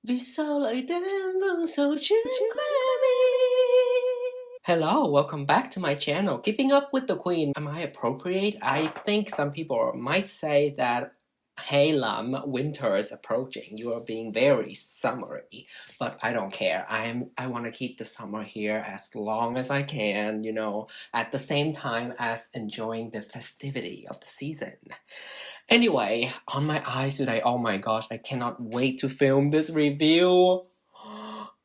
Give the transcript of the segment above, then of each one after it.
Vì sao lại đến vâng sầu trên khóe mi. Hello, welcome back to my channel, Keeping Up with the Queen. Am I appropriate? I think some people might say that, hey Lam, winter is approaching. You are being very summery, but I don't care. I want to keep the summer here as long as I can, you know, at the same time as enjoying the festivity of the season. Anyway, on my eyes today, oh my gosh, I cannot wait to film this review.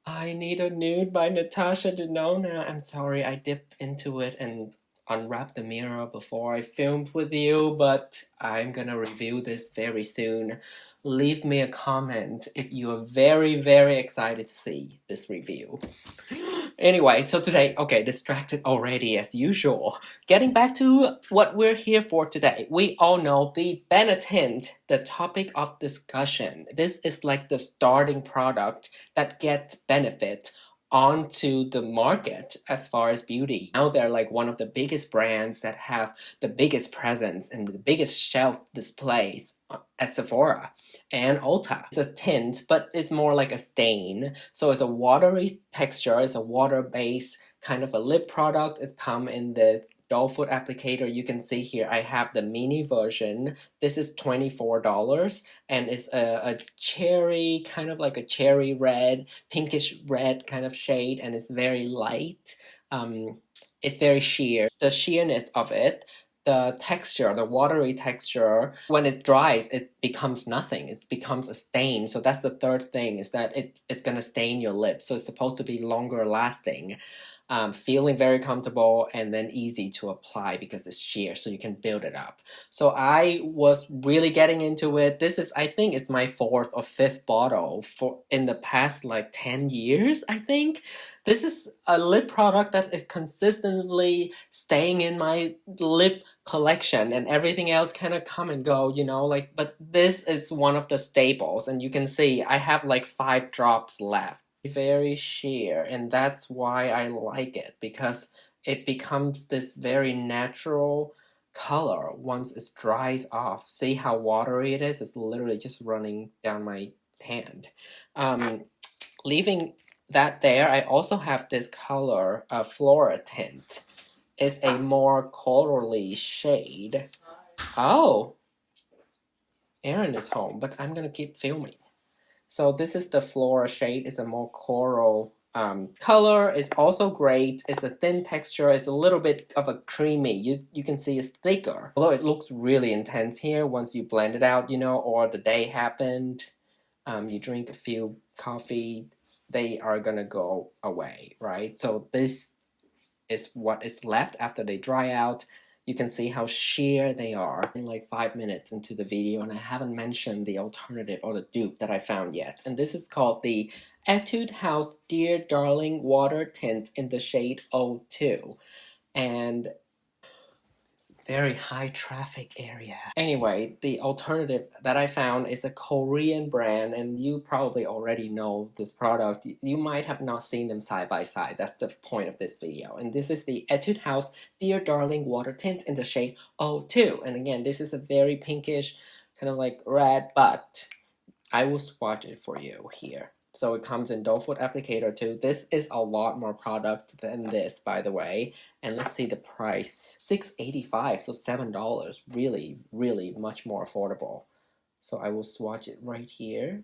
I Need a Nude by Natasha Denona. I'm sorry I dipped into it and unwrapped the mirror before I filmed with you, but I'm gonna review this very soon. Leave me a comment if you are very excited to see this review. Anyway, so today, okay, distracted already as usual. Getting back to what we're here for today. We all know the Benetint, the topic of discussion. This is like the starting product that gets benefit onto the market as far as beauty. Now they're like one of the biggest brands that have the biggest presence and the biggest shelf displays at Sephora and Ulta. It's a tint, but it's more like a stain. So it's a watery texture, it's a water-based kind of a lip product. It comes in this doll foot applicator. You can see here I have the mini version. This is $24 and it's a cherry, kind of like a cherry red, pinkish red kind of shade, and it's very light. It's very sheer. The sheerness of it, the texture, the watery texture, when it dries, it becomes nothing. It becomes a stain. So that's the third thing, is that it's gonna stain your lips. So it's supposed to be longer lasting. Feeling very comfortable and then easy to apply because it's sheer, so you can build it up. So I was really getting into it. This is, I think it's my 4th or 5th bottle in the past like 10 years, I think. This is a lip product that is consistently staying in my lip collection, and everything else kind of come and go, you know, like, but this is one of the staples, and you can see I have like 5 drops left. Very sheer, and that's why I like it, because it becomes this very natural color once it dries off. See how watery it is? It's literally just running down my hand. Leaving that there, I also have this color, Flora Tint. It's a more corally shade. Oh! Aaron is home, but I'm gonna keep filming. So this is the Flora shade. It's a more coral color. It's also great. It's a thin texture. It's a little bit of a creamy. You can see it's thicker. Although it looks really intense here once you blend it out, you know, or the day happened. You drink a few coffee, they are gonna go away, right? So this is what is left after they dry out. You can see how sheer they are in like 5 minutes into the video, and I haven't mentioned the alternative or the dupe that I found yet. And this is called the Etude House Dear Darling Water Tint in the shade 02. And very high traffic area. Anyway, the alternative that I found is a Korean brand, and you probably already know this product. You might have not seen them side by side. That's the point of this video. And this is the Etude House Dear Darling Water Tint in the shade 02. And again, this is a very pinkish, kind of like red, but I will swatch it for you here. So it comes in doll foot applicator too. This is a lot more product than this, by the way. And let's see the price. $6.85, so $7. Really much more affordable. So I will swatch it right here.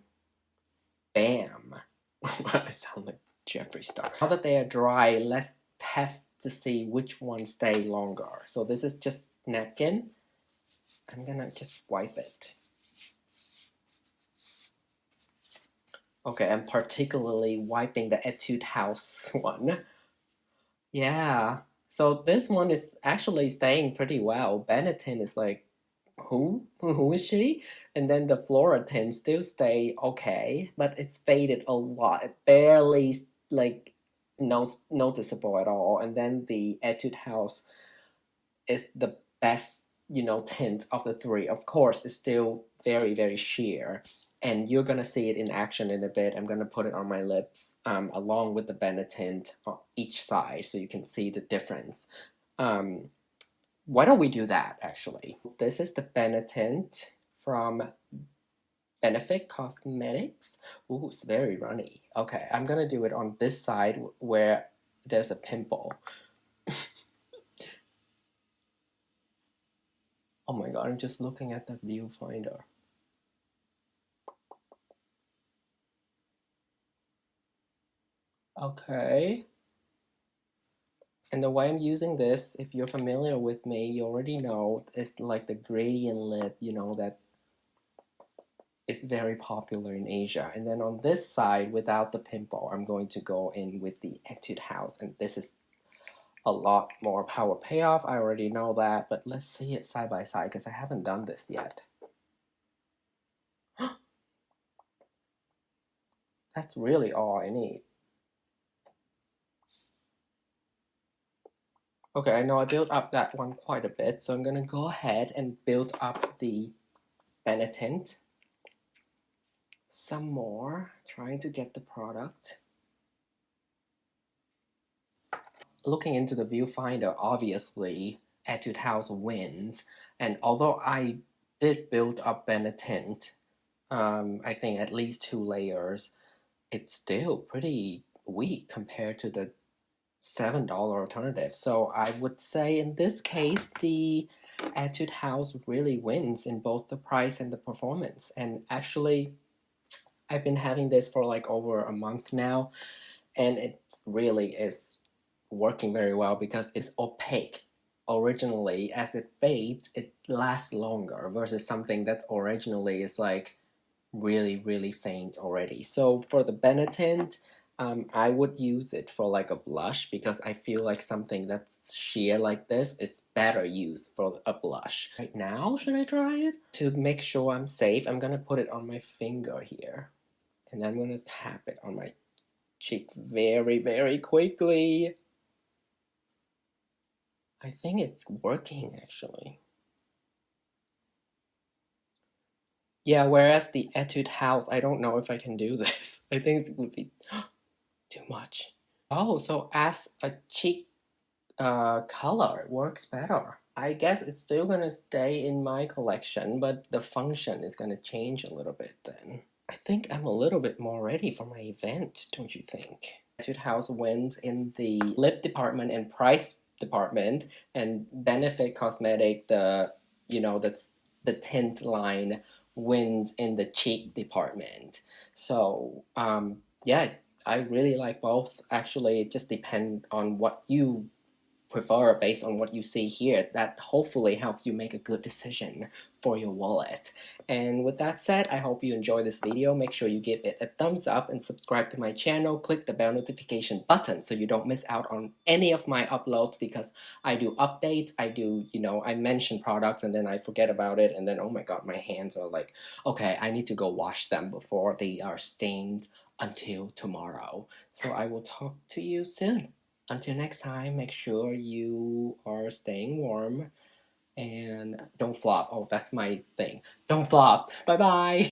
Bam! I sound like Jeffree Star. Now that they are dry, let's test to see which ones stay longer. So this is just napkin. I'm gonna just wipe it. Okay, I'm particularly wiping the Etude House one. Yeah, so this one is actually staying pretty well. Benetint is like, who is she? And then the Flora tint still stay okay, but it's faded a lot. It barely like noticeable at all. And then the Etude House is the best, you know, tint of the 3. Of course, it's still very sheer. And you're gonna see it in action in a bit. I'm gonna put it on my lips along with the Benetint on each side so you can see the difference. Why don't we do that actually? This is the Benetint from Benefit Cosmetics. Ooh, it's very runny. Okay, I'm gonna do it on this side where there's a pimple. Oh my god, I'm just looking at the viewfinder. Okay. And the way I'm using this, if you're familiar with me, you already know, it's like the gradient lip, you know, that is very popular in Asia. And then on this side, without the pimple, I'm going to go in with the Etude House. And this is a lot more power payoff. I already know that, but let's see it side by side because I haven't done this yet. That's really all I need. Okay, I know I built up that one quite a bit, so I'm gonna go ahead and build up the Benetint some more, trying to get the product. Looking into the viewfinder, obviously Etude House wins, and although I did build up Benetint, I think at least 2 layers, it's still pretty weak compared to the $7 alternative. So I would say in this case, the Etude House really wins in both the price and the performance. And actually, I've been having this for like over a month now, and it really is working very well because it's opaque. Originally, as it fades, it lasts longer versus something that originally is like really faint already. So for the Benetint, I would use it for like a blush because I feel like something that's sheer like this is better used for a blush. Right now, should I try it? To make sure I'm safe, I'm gonna put it on my finger here. And then I'm gonna tap it on my cheek very quickly. I think it's working actually. Yeah, whereas the Etude House, I don't know if I can do this. I think it would be too much. Oh, so as a cheek color, it works better. I guess it's still gonna stay in my collection, but the function is gonna change a little bit then. I think I'm a little bit more ready for my event, don't you think? Etude House wins in the lip department and price department, and Benefit Cosmetic, that's the tint line, wins in the cheek department. So yeah, I really like both. Actually, it just depends on what you prefer based on what you see here. That hopefully helps you make a good decision for your wallet. And with that said, I hope you enjoy this video. Make sure you give it a thumbs up and subscribe to my channel. Click the bell notification button so you don't miss out on any of my uploads, because I do updates, I mention products and then I forget about it, and then oh my god, my hands are like, okay, I need to go wash them before they are stained until tomorrow. So I will talk to you soon. Until next time, make sure you are staying warm and don't flop. Oh, that's my thing. Don't flop. Bye bye.